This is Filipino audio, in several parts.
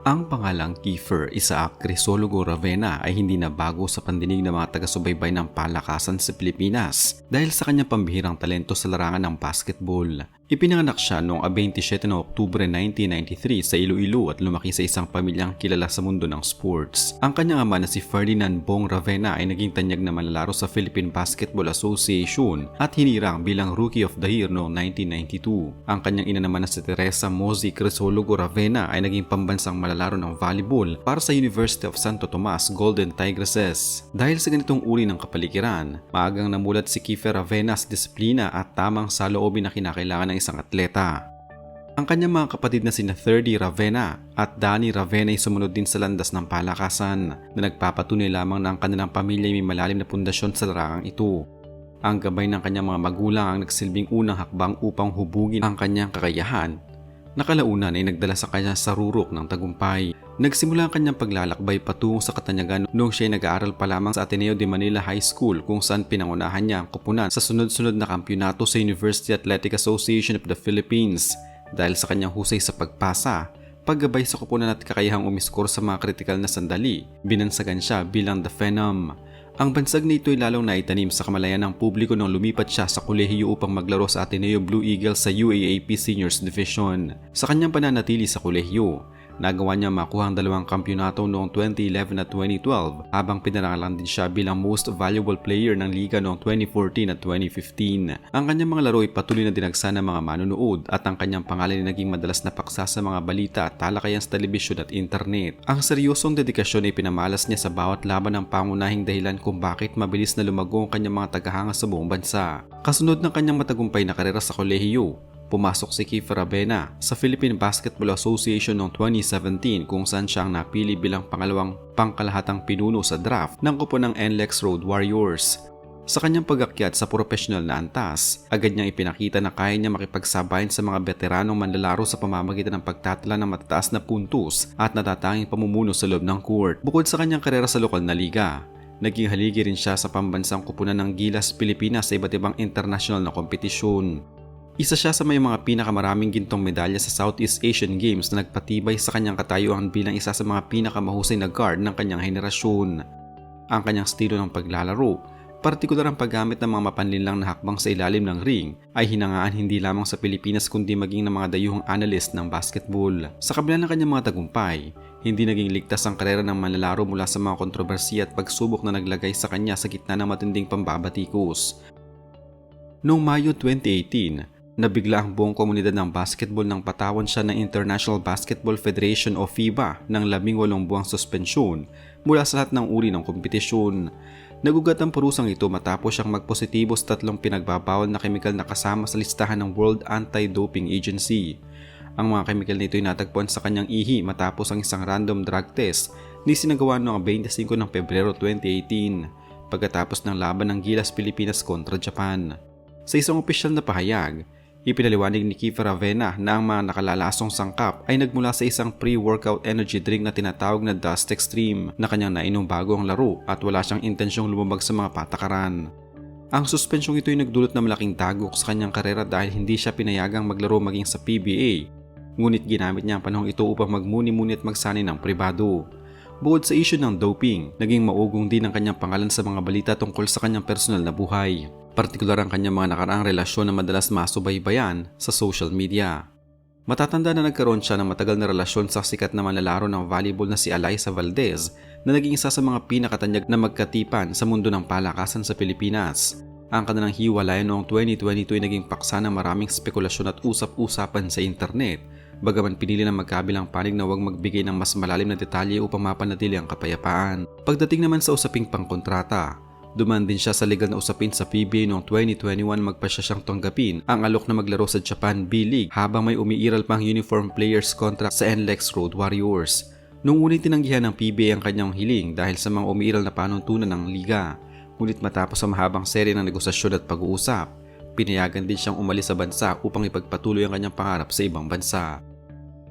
Ang pangalang Kiefer Isaac Crisologo Ravena ay hindi na bago sa pandinig ng mga taga-subaybay ng palakasan sa Pilipinas dahil sa kanyang pambihirang talento sa larangan ng basketball. Ipinanganak siya noong 27 ng Oktubre 1993 sa Iloilo at lumaki sa isang pamilyang kilala sa mundo ng sports. Ang kanyang ama na si Ferdinand Bong Ravena ay naging tanyag na manlalaro sa Philippine Basketball Association at hinirang bilang Rookie of the Year noong 1992. Ang kanyang ina naman na si Teresa Mozi Crisologo Ravena ay naging pambansang malalaro ng volleyball para sa University of Santo Tomas Golden Tigresses. Dahil sa ganitong uri ng kapaligiran, maagang namulat si Kiefer Ravena sa disiplina at tamang saloobin na kinakailangan ng isang atleta. Ang kanyang mga kapatid na sina Thirdy Ravena at Danny Ravena ay sumunod din sa landas ng palakasan na nagpapatunay lamang na ang kanilang pamilya ay may malalim na pundasyon sa larangang ito. Ang gabay ng kanyang mga magulang ang nagsilbing unang hakbang upang hubugin ang kanyang kakayahan. Nakalaunan ay nagdala sa kanya sa rurok ng tagumpay. Nagsimula ang kanyang paglalakbay patungo sa katanyagan noong siya ay nag-aaral pa lamang sa Ateneo de Manila High School kung saan pinangunahan niya ang koponan sa sunod-sunod na kampyonato sa University Athletic Association of the Philippines dahil sa kanyang husay sa pagpasa, paggabay sa koponan at kakayahang umiskor sa mga kritikal na sandali. Binansagan siya bilang The Phenom. Ang bansag na ito ay lalong naitanim sa kamalayan ng publiko nang lumipat siya sa kolehiyo upang maglaro sa Ateneo Blue Eagles sa UAAP Seniors Division. Sa kanyang pananatili sa kolehiyo, nagawa niya makuha ang 2 kampyonato noong 2011 at 2012 habang pinarangalan din siya bilang Most Valuable Player ng liga noong 2014 at 2015. Ang kanyang mga laro ay patuloy na dinagsa ng mga manonood at ang kanyang pangalan ay naging madalas na paksa sa mga balita at talakayan sa telebisyon at internet. Ang seryosong dedikasyon ay pinamalas niya sa bawat laban ng pangunahing dahilan kung bakit mabilis na lumago ang kanyang mga tagahanga sa buong bansa. Kasunod ng kanyang matagumpay na karera sa kolehiyo, pumasok si Kiefer Ravena sa Philippine Basketball Association noong 2017 kung saan siya ang napili bilang pangalawang pangkalahatang pinuno sa draft ng koponan ng NLEX Road Warriors. Sa kanyang pag-akyat sa profesional na antas, agad niyang ipinakita na kaya niya makipagsabayan sa mga veteranong manlalaro sa pamamagitan ng pagtatala ng matataas na puntos at natatanging pamumuno sa loob ng court. Bukod sa kanyang karera sa lokal na liga, naging haligi rin siya sa pambansang koponan ng Gilas Pilipinas sa iba't ibang international na kompetisyon. Isa siya sa may mga pinakamaraming gintong medalya sa Southeast Asian Games na nagpatibay sa kanyang katayuan bilang isa sa mga pinakamahusay na guard ng kanyang henerasyon. Ang kanyang estilo ng paglalaro, partikular ang paggamit ng mga mapanlinlang na hakbang sa ilalim ng ring, ay hinangaan hindi lamang sa Pilipinas kundi maging ng mga dayuhang analyst ng basketball. Sa kabila ng kanyang mga tagumpay, hindi naging ligtas ang karera ng manlalaro mula sa mga kontrobersiya at pagsubok na naglagay sa kanya sa gitna ng matinding pambabatikos. Noong Mayo 2018, nabigla ang buong komunidad ng basketball nang patawan siya ng International Basketball Federation o FIBA ng 18 buwang suspensyon mula sa lahat ng uri ng kompetisyon. Nagugat ang parusang ito matapos siyang magpositibo sa 3 pinagbabawal na kemikal na kasama sa listahan ng World Anti-Doping Agency. Ang mga kemikal nito ay natagpuan sa kanyang ihi matapos ang isang random drug test na isinagawa noong 25 ng Pebrero 2018 pagkatapos ng laban ng Gilas Pilipinas kontra Japan. Sa isang opisyal na pahayag, ipinaliwanag ni Kiefer Ravena na ang mga nakalalasong sangkap ay nagmula sa isang pre-workout energy drink na tinatawag na Dust Extreme na kanyang nainom bago ang laro at wala siyang intensyong lumabag sa mga patakaran. Ang suspensyong ito ay nagdulot ng malaking dagok sa kanyang karera dahil hindi siya pinayagang maglaro maging sa PBA, ngunit ginamit niya ang panahong ito upang magmuni-muni at magsanay ng pribado. Bukod sa issue ng doping, naging maugong din ang kanyang pangalan sa mga balita tungkol sa kanyang personal na buhay. Partikular ang kanyang mga nakaraang relasyon na madalas masubaybayan sa social media. Matatanda na nagkaroon siya ng matagal na relasyon sa sikat na manlalaro ng volleyball na si Alyssa Valdez na naging isa sa mga pinakatanyag na magkatipan sa mundo ng palakasan sa Pilipinas. Ang kanilang hiwalayan noong 2022 ay naging paksa ng maraming spekulasyon at usap-usapan sa internet, bagaman pinili ng magkabilang panig na huwag magbigay ng mas malalim na detalye upang mapanatili ang kapayapaan. Pagdating naman sa usaping pangkontrata, dumaan din siya sa legal na usapin sa PBA noong 2021 magpasya siyang tanggapin ang alok na maglaro sa Japan B-League habang may umiiral pang uniform players contract sa NLEX Road Warriors. Noong unang tinanggihan ng PBA ang kanyang hiling dahil sa mga umiiral na panuntunan ng liga. Ngunit matapos ang mahabang serye ng negosasyon at pag-uusap, pinayagan din siyang umalis sa bansa upang ipagpatuloy ang kanyang pangarap sa ibang bansa.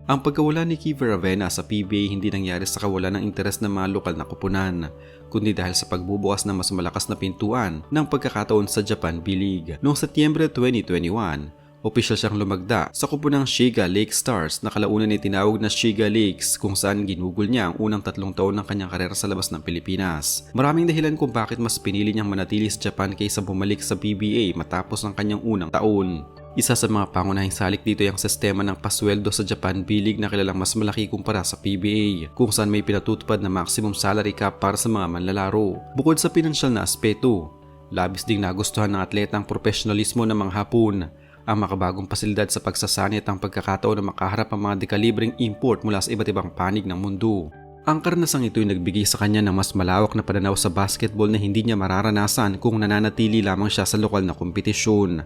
Ang pagkawala ni Kiefer Ravena sa PBA hindi nangyari sa kawalan ng interes ng mga lokal na koponan, kundi dahil sa pagbubukas ng mas malakas na pintuan ng pagkakataon sa Japan B-League. Noong Setyembre 2021, Opisyal siyang lumagda sa kupunang Shiga Lake Stars na kalaunan ay tinawag na Shiga Lakes kung saan ginugol niya ang unang 3 taon ng kanyang karera sa labas ng Pilipinas. Maraming dahilan kung bakit mas pinili niyang manatili sa Japan kaysa bumalik sa PBA matapos ang kanyang unang taon. Isa sa mga pangunahing salik dito ay ang sistema ng pasweldo sa Japan B-League na kilalang mas malaki kumpara sa PBA, kung saan may pinatutupad na maximum salary cap para sa mga manlalaro. Bukod sa pinansyal na aspeto, labis ding nagustuhan ng atleta ang profesionalismo ng mga Hapon, ang makabagong pasilidad sa pagsasanay at ang pagkakataon na makaharap ang mga dekalibreng import mula sa iba't ibang panig ng mundo. Ang karanasang ito ay nagbigay sa kanya ng mas malawak na pananaw sa basketball na hindi niya mararanasan kung nananatili lamang siya sa lokal na kompetisyon.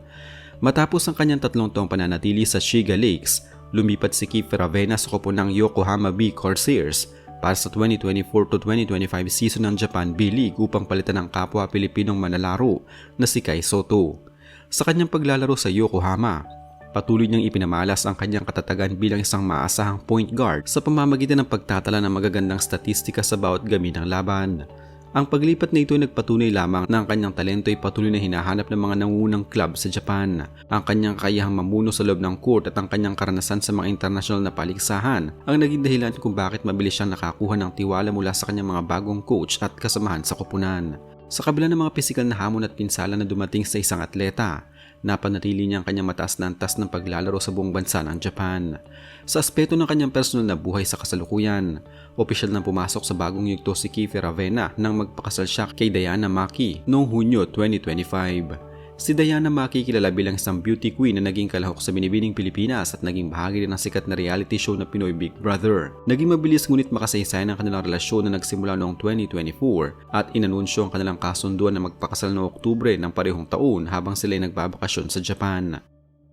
Matapos ang kanyang 3 taong pananatili sa Shiga Lakes, lumipat si Kiefer Ravena sa koponang Yokohama B Corsairs para sa 2024 to 2025 season ng Japan B-League upang palitan ang kapwa Pilipinong manlalaro na si Kai Sotto. Sa kanyang paglalaro sa Yokohama, patuloy niyang ipinamalas ang kanyang katatagan bilang isang maasahang point guard sa pamamagitan ng pagtatala ng magagandang statistika sa bawat gamin ng laban. Ang paglipat na ito ay nagpatunay lamang na ang kanyang talento ay patuloy na hinahanap ng mga nangungunang club sa Japan. Ang kanyang kakayahang mamuno sa loob ng court at ang kanyang karanasan sa mga internasyonal na paligsahan ang naging dahilan kung bakit mabilis siyang nakakuha ng tiwala mula sa kanyang mga bagong coach at kasamahan sa koponan. Sa kabila ng mga pisikal na hamon at pinsala na dumating sa isang atleta, napanatili niya ang kanyang mataas na antas ng paglalaro sa buong bansa ng Japan. Sa aspeto ng kanyang personal na buhay sa kasalukuyan, opisyal nang pumasok sa bagong yugto si Kiefer Ravena nang magpakasal siya kay Diana Maki noong Hunyo 2025. Si Diana Maki kilala bilang isang beauty queen na naging kalahok sa binibining Pilipinas at naging bahagi rin ng sikat na reality show na Pinoy Big Brother. Naging mabilis ngunit makasaysayan ang kanilang relasyon na nagsimula noong 2024 at inanunsyo ang kanilang kasunduan na magpakasal noong Oktubre ng parehong taon habang sila ay nagbabakasyon sa Japan.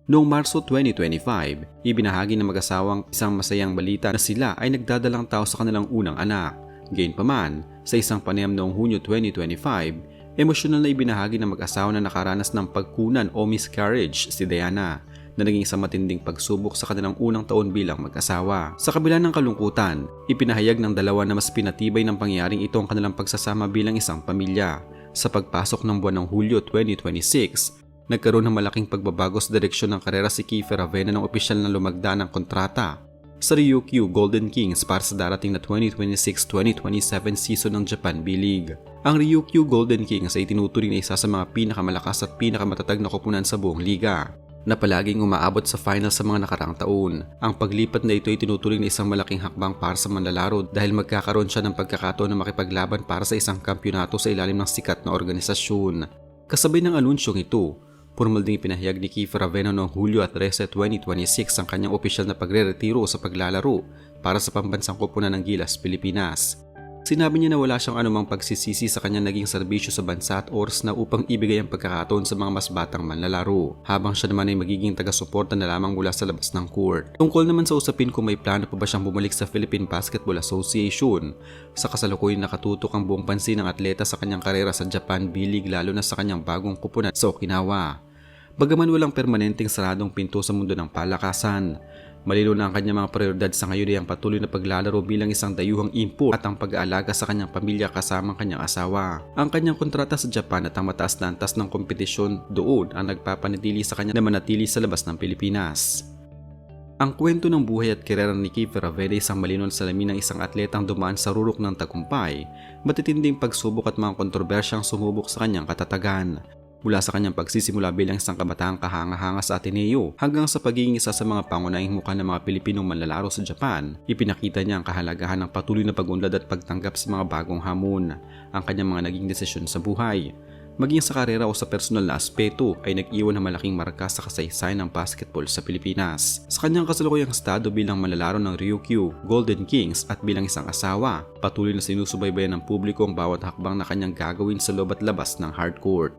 Noong Marso 2025, ibinahagi ng mag-asawang isang masayang balita na sila ay nagdadalang tao sa kanilang unang anak. Gayunpaman, sa isang panayam noong Hunyo 2025, emosyonal na ibinahagi ng mag-asawa na nakaranas ng pagkunan o miscarriage si Diana na naging isang matinding pagsubok sa kanilang unang taon bilang mag-asawa. Sa kabila ng kalungkutan, ipinahayag ng dalawa na mas pinatibay ng pangyayaring ito ang kanilang pagsasama bilang isang pamilya. Sa pagpasok ng buwan ng Hulyo 2026, nagkaroon ng malaking pagbabago sa direksyon ng karera si Kiefer Ravena nang opisyal na lumagda ng kontrata sa Ryukyu Golden Kings para sa darating na 2026-2027 season ng Japan B-League. Ang Ryukyu Golden Kings ay tinuturing na isa sa mga pinakamalakas at pinakamatatag na koponan sa buong liga, na palaging umaabot sa final sa mga nakaraang taon. Ang paglipat na ito ay tinuturing na isang malaking hakbang para sa manlalaro dahil magkakaroon siya ng pagkakataon na makipaglaban para sa isang kampyonato sa ilalim ng sikat na organisasyon. Kasabay ng anunsyong ito, formal ding pinahayag ni Kiefer Ravena noong Hulyo 13, 2026 ang kanyang opisyal na pagre-retiro sa paglalaro para sa pambansang koponan ng Gilas, Pilipinas. Sinabi niya na wala siyang anumang pagsisisi sa kanyang naging serbisyo sa bansa at oras na upang ibigay ang pagkakataon sa mga mas batang manlalaro, habang siya naman ay magiging taga-suporta na lamang mula sa labas ng court. Tungkol naman sa usapin kung may plano pa ba siyang bumalik sa Philippine Basketball Association, sa kasalukuyan nakatutok ang buong pansin ng atleta sa kanyang karera sa Japan B-League lalo na sa kanyang bagong koponan sa Okinawa. Bagaman walang permanenteng saradong pinto sa mundo ng palakasan, malinaw na ang kanyang mga prioridad sa ngayon ay ang patuloy na paglalaro bilang isang dayuhang import at ang pag-aalaga sa kanyang pamilya kasama ang kanyang asawa. Ang kanyang kontrata sa Japan at ang mataas na antas ng kompetisyon doon ang nagpapanatili sa kanya na manatili sa labas ng Pilipinas. Ang kwento ng buhay at karera ni Kiefer Ravena ay isang malinaw na salamin ng isang atletang dumaan sa rurok ng tagumpay, matitinding pagsubok at mga kontrobersyang sumubok sa kanyang katatagan. Mula sa kanyang pagsisimula bilang isang kabataang kahanga-hanga sa Ateneo hanggang sa pagiging isa sa mga pangunahing mukha ng mga Pilipinong manlalaro sa Japan, ipinakita niya ang kahalagahan ng patuloy na pag-unlad at pagtanggap sa mga bagong hamon. Ang kanyang mga naging desisyon sa buhay, maging sa karera o sa personal na aspeto, ay nag-iwan ng malaking marka sa kasaysayan ng basketball sa Pilipinas. Sa kanyang kasalukuyang estado bilang manlalaro ng Ryukyu Golden Kings at bilang isang asawa, patuloy na sinusubaybayan ng publiko ang bawat hakbang na kanyang gagawin sa loob at labas ng hardcourt.